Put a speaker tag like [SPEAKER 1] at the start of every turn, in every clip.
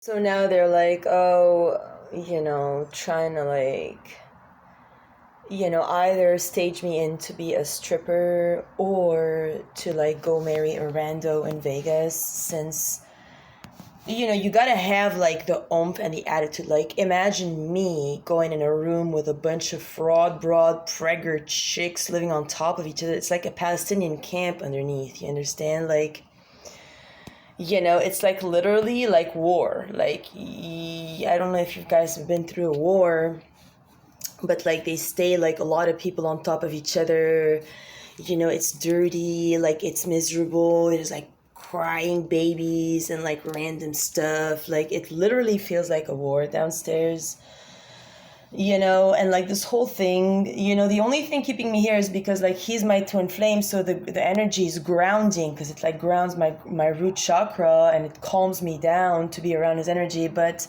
[SPEAKER 1] So now they're like, oh, trying to either stage me in to be a stripper or to like go marry a rando in Vegas since, you gotta have like the oomph and the attitude. Like, imagine me going in a room with a bunch of fraud, broad, pregger chicks living on top of each other. It's like a Palestinian camp underneath, you understand? Like, it's like literally like war. Like, I don't know if you guys have been through a war, but like they stay like a lot of people on top of each other. It's dirty, like it's miserable. There's like crying babies and like random stuff. Like, it literally feels like a war downstairs. And like this whole thing, the only thing keeping me here is because like he's my twin flame, so the energy is grounding because it like grounds my root chakra and it calms me down to be around his energy. But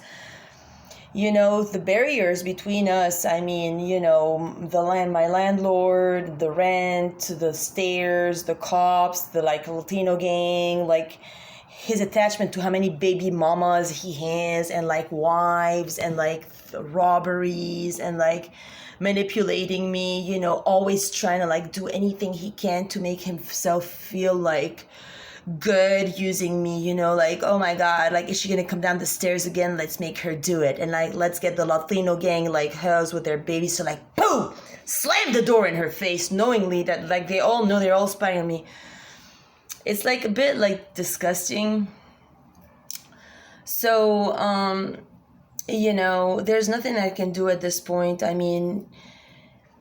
[SPEAKER 1] the barriers between us, I mean, my landlord, the rent, the stairs, the cops, the like Latino gang, like his attachment to how many baby mamas he has and like wives and like robberies and like manipulating me, always trying to like do anything he can to make himself feel like good using me, like, oh my god, like, is she gonna come down the stairs again? Let's make her do it. And like, let's get the Latino gang like hers with their babies, so like, boom, slam the door in her face knowingly that like they all know they're all spying on me. It's like a bit like disgusting. So there's nothing I can do at this point. I mean,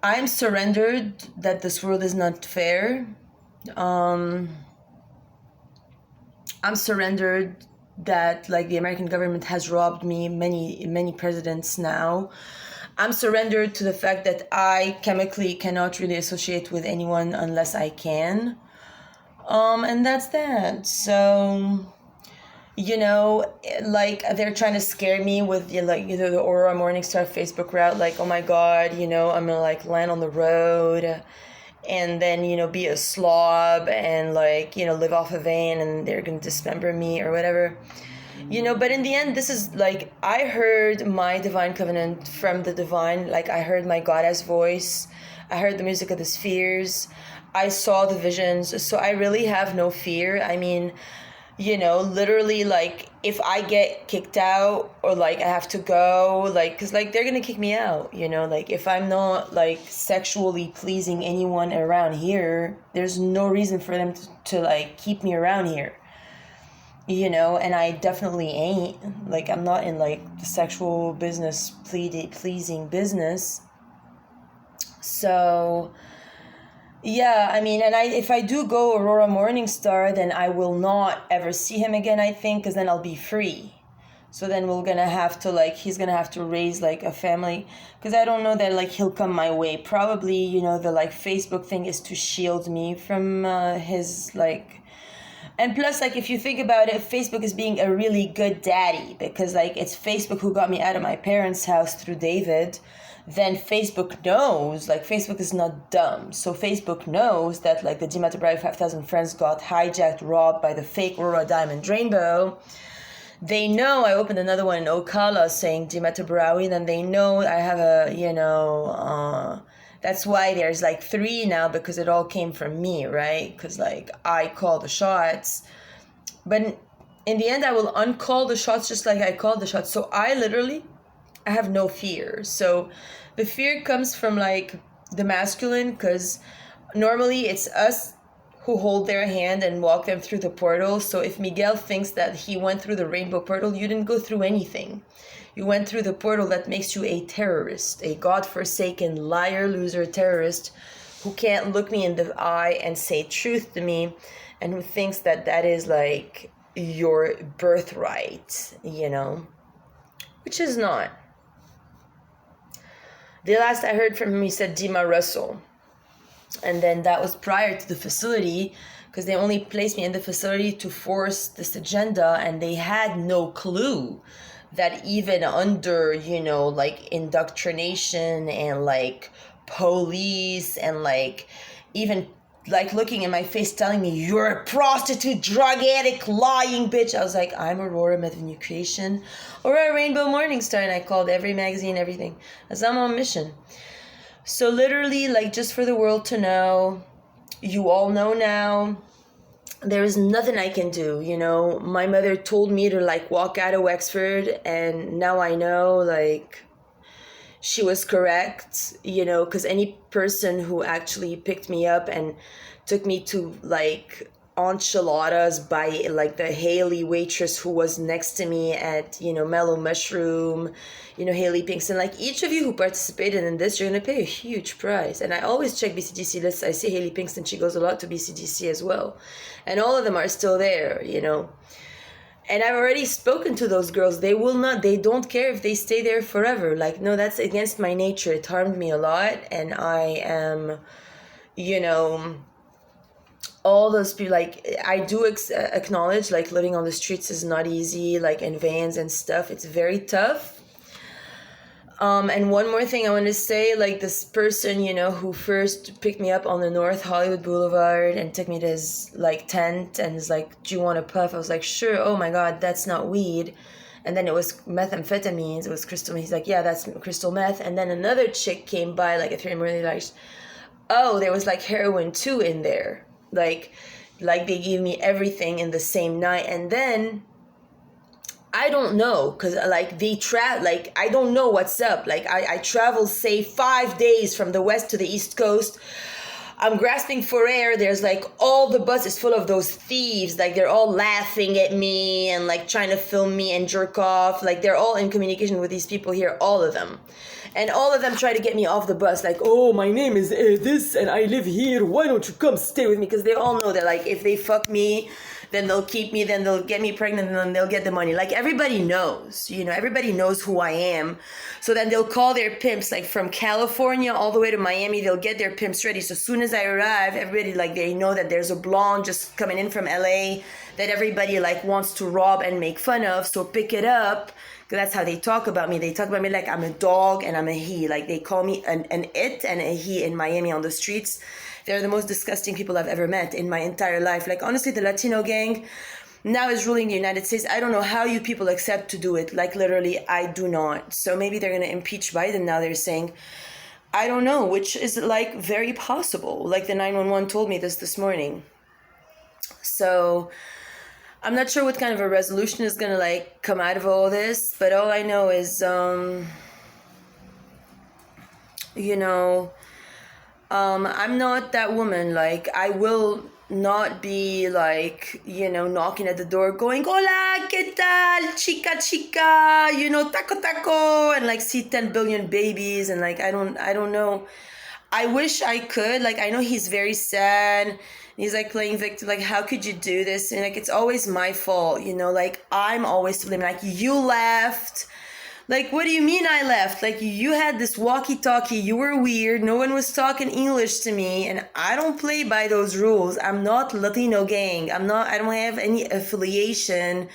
[SPEAKER 1] I'm surrendered that this world is not fair. I'm surrendered that like the American government has robbed me many presidents now. I'm surrendered to the fact that I chemically cannot really associate with anyone unless I can. And that's that. So, like they're trying to scare me with the Aurora Morningstar Facebook route. Like, oh my God, I'm gonna like land on the road and then be a slob and like live off a vein and they're gonna dismember me or whatever. But in the end, this is like, I heard my divine covenant from the divine. Like, I heard my goddess voice, I heard the music of the spheres, I saw the visions, so I really have no fear. I mean, literally, like, if I get kicked out or like I have to go, like, because like they're gonna kick me out, like if I'm not like sexually pleasing anyone around here, there's no reason for them to like keep me around here, and I definitely ain't. Like, I'm not in like the sexual business, pleasing business. So yeah, I mean, and if I do go Aurora Morningstar, then I will not ever see him again, I think, because then I'll be free. So then he's gonna have to raise like a family, because I don't know that like he'll come my way. Probably, the like Facebook thing is to shield me from his like. And plus, like, if you think about it, Facebook is being a really good daddy, because like it's Facebook who got me out of my parents' house through David. Then Facebook knows, like, Facebook is not dumb. So Facebook knows that like the Dima Tabrawi 5,000 friends got hijacked, robbed by the fake Aurora Diamond Rainbow. They know I opened another one in Ocala saying Dima Tabrawi. Then they know I have that's why there's like 3 now, because it all came from me, right? Because like I call the shots. But in the end, I will uncall the shots just like I called the shots. So I have no fear. So the fear comes from like the masculine, because normally it's us who hold their hand and walk them through the portal. So if Miguel thinks that he went through the rainbow portal, you didn't go through anything. You went through the portal that makes you a terrorist, a godforsaken liar, loser, terrorist who can't look me in the eye and say truth to me, and who thinks that that is like your birthright, which is not. The last I heard from him, he said Dima Russell. And then that was prior to the facility, because they only placed me in the facility to force this agenda, and they had no clue that even under, like indoctrination and like police and like even like looking in my face telling me, you're a prostitute, drug addict, lying bitch. I was like, I'm Aurora Method New Creation, Aurora Rainbow Morningstar, and I called every magazine, everything, as I'm on a mission. So literally, like, just for the world to know, you all know now, there is nothing I can do, you know. My mother told me to like walk out of Wexford, and now I know, like, she was correct, you know, because any person who actually picked me up and took me to like enchiladas by like the Haley waitress who was next to me at, you know, Mellow Mushroom, you know, Haley Pinkston, like each of you who participated in this, you're going to pay a huge price. And I always check BCGC lists. I see Haley Pinkston, she goes a lot to BCGC as well. And all of them are still there, you know. And I've already spoken to those girls. They don't care if they stay there forever. Like, no, that's against my nature. It harmed me a lot. And I am, you know, all those people, like, I do acknowledge, like, living on the streets is not easy, like, in vans and stuff. It's very tough. And one more thing I want to say, like, this person, you know, who first picked me up on the North Hollywood Boulevard and took me to his, like, tent and is like, do you want a puff? I was like, sure. Oh my God, that's not weed. And then it was methamphetamines. It was crystal. He's like, yeah, that's crystal meth. And then another chick came by, like, at 3 in the morning, like, oh, there was, like, heroin too in there. Like they gave me everything in the same night. And then I don't know, because like like I don't know what's up. Like I travel, say, 5 days from the west to the east coast. I'm grasping for air. There's like all the bus is full of those thieves. Like they're all laughing at me and like trying to film me and jerk off. Like they're all in communication with these people here, all of them. And all of them try to get me off the bus. Like, oh, my name is this and I live here. Why don't you come stay with me? Because they all know that like if they fuck me, then they'll keep me, then they'll get me pregnant, and then they'll get the money. Like, everybody knows, you know, everybody knows who I am. So then they'll call their pimps, like, from California all the way to Miami, they'll get their pimps ready. So as soon as I arrive, everybody, like, they know that there's a blonde just coming in from LA that everybody, like, wants to rob and make fun of. So pick it up, because that's how they talk about me. They talk about me like I'm a dog and I'm a he. Like, they call me an it and a he in Miami on the streets. They're the most disgusting people I've ever met in my entire life. Like, honestly, the Latino gang now is ruling the United States. I don't know how you people accept to do it. Like, literally, I do not. So maybe they're going to impeach Biden now, they're saying. I don't know, which is, like, very possible. Like, the 911 told me this morning. So I'm not sure what kind of a resolution is going to, like, come out of all this. But all I know is, you know, I'm not that woman. Like, I will not be, like, you know, knocking at the door going, hola, ¿qué tal, chica, chica, you know, taco, taco, and, like, see 10 billion babies, and, like, I don't know. I wish I could. Like, I know he's very sad. He's, like, playing victim. Like, how could you do this? And, like, it's always my fault, you know? Like, I'm always to blame. Like, you left. Like, what do you mean I left? Like, you had this walkie-talkie, you were weird, no one was talking English to me, and I don't play by those rules. I'm not Latino gang. I don't have any affiliation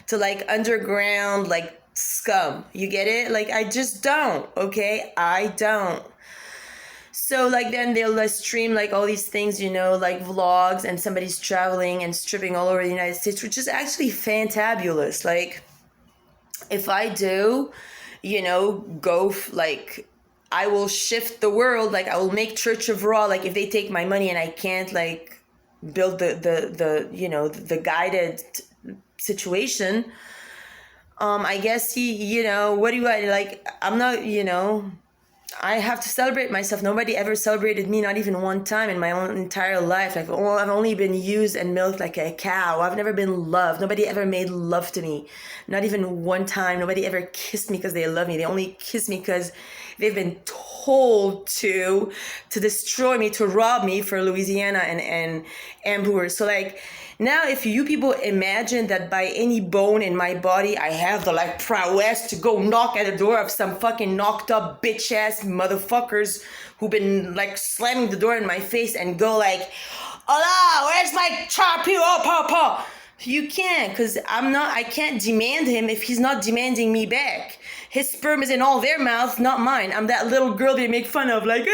[SPEAKER 1] to, like, underground, like, scum. You get it? Like, I just don't, okay? I don't. So, like, then they'll stream, like, all these things, you know, like vlogs, and somebody's traveling and stripping all over the United States, which is actually fantabulous. Like, if I do, you know, like, I will shift the world. Like, I will make Church of Raw. Like, if they take my money and I can't, like, build the you know, the guided situation, I guess you know, what do I, like, I'm not, you know, I have to celebrate myself. Nobody ever celebrated me, not even one time in my own entire life. Like, I've only been used and milked like a cow. I've never been loved. Nobody ever made love to me. Not even one time. Nobody ever kissed me because they love me. They only kiss me because they've been told to destroy me, to rob me for Louisiana and Amber. So, like, now if you people imagine that by any bone in my body I have the, like, prowess to go knock at the door of some fucking knocked up bitch ass motherfuckers who've been, like, slamming the door in my face and go like, hola, where's my chapu, oh, papa? You can't, because I can't demand him if he's not demanding me back. his sperm is in all their mouths, not mine. I'm that little girl they make fun of, like,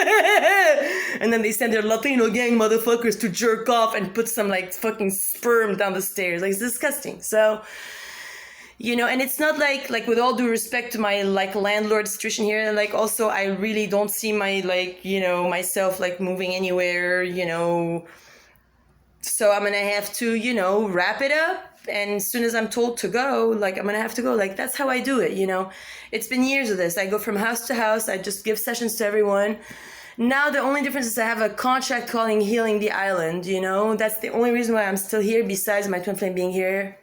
[SPEAKER 1] and then they send their Latino gang motherfuckers to jerk off and put some like fucking sperm down the stairs. Like, it's disgusting. So, you know, and it's not like with all due respect to my like landlord situation here, and like also I really don't see my like, you know, myself like moving anywhere, you know. So I'm gonna have to, you know, wrap it up. And as soon as I'm told to go, like, I'm gonna have to go. Like, that's how I do it, you know. It's been years of this. I go from house to house. I just give sessions to everyone. Now the only difference is I have a contract calling Healing the Island, you know. That's the only reason why I'm still here, besides my twin flame being here.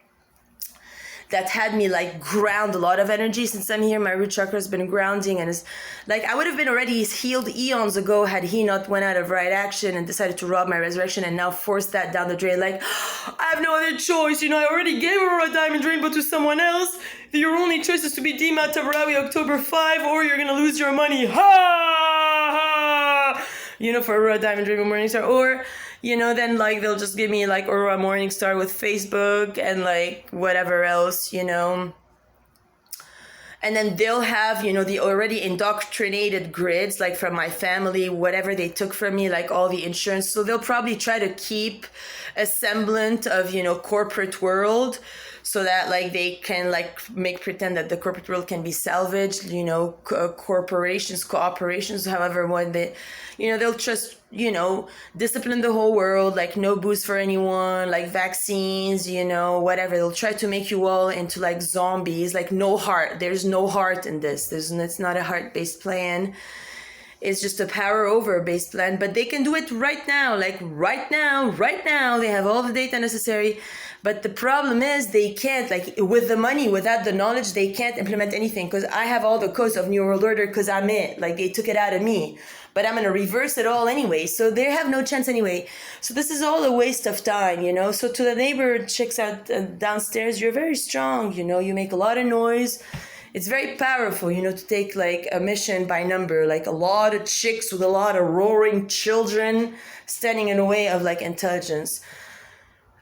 [SPEAKER 1] That had me like ground a lot of energy since I'm here. My root chakra has been grounding, and it's like I would have been already healed eons ago had he not went out of right action and decided to rob my resurrection and now force that down the drain. Like, I have no other choice, you know. I already gave Aurora Diamond Rainbow to someone else. Your only choice is to be Dima Tabarawi October 5, or you're gonna lose your money. Ha ha! You know, for Aurora Diamond Rainbow Morningstar, or you know, then like they'll just give me like Aurora Morningstar with Facebook and like whatever else, you know. And then they'll have, you know, the already indoctrinated grids, like from my family, whatever they took from me, like all the insurance. So they'll probably try to keep a semblant of, you know, corporate world, so that like they can like make pretend that the corporate world can be salvaged, you know, corporations, cooperations, however one they, you know, they'll just, you know, discipline the whole world, like no booze for anyone, like vaccines, you know, whatever. They'll try to make you all into like zombies, like no heart. There's no heart in this. It's not a heart-based plan. It's just a power over based plan, but they can do it right now, like right now, they have all the data necessary. But the problem is they can't, like with the money, without the knowledge, they can't implement anything, because I have all the codes of New World Order because I'm it, like they took it out of me, but I'm going to reverse it all anyway. So they have no chance anyway. So this is all a waste of time, you know. So to the neighbor chicks out downstairs, you're very strong, you know, you make a lot of noise. It's very powerful, you know, to take like a mission by number, like a lot of chicks with a lot of roaring children standing in the way of like intelligence.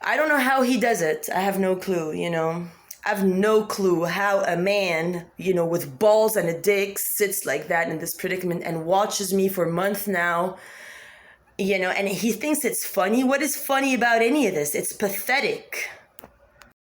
[SPEAKER 1] I don't know how he does it. I have no clue, you know. I have no clue how a man, you know, with balls and a dick sits like that in this predicament and watches me for months now, you know, and he thinks it's funny. What is funny about any of this? It's pathetic.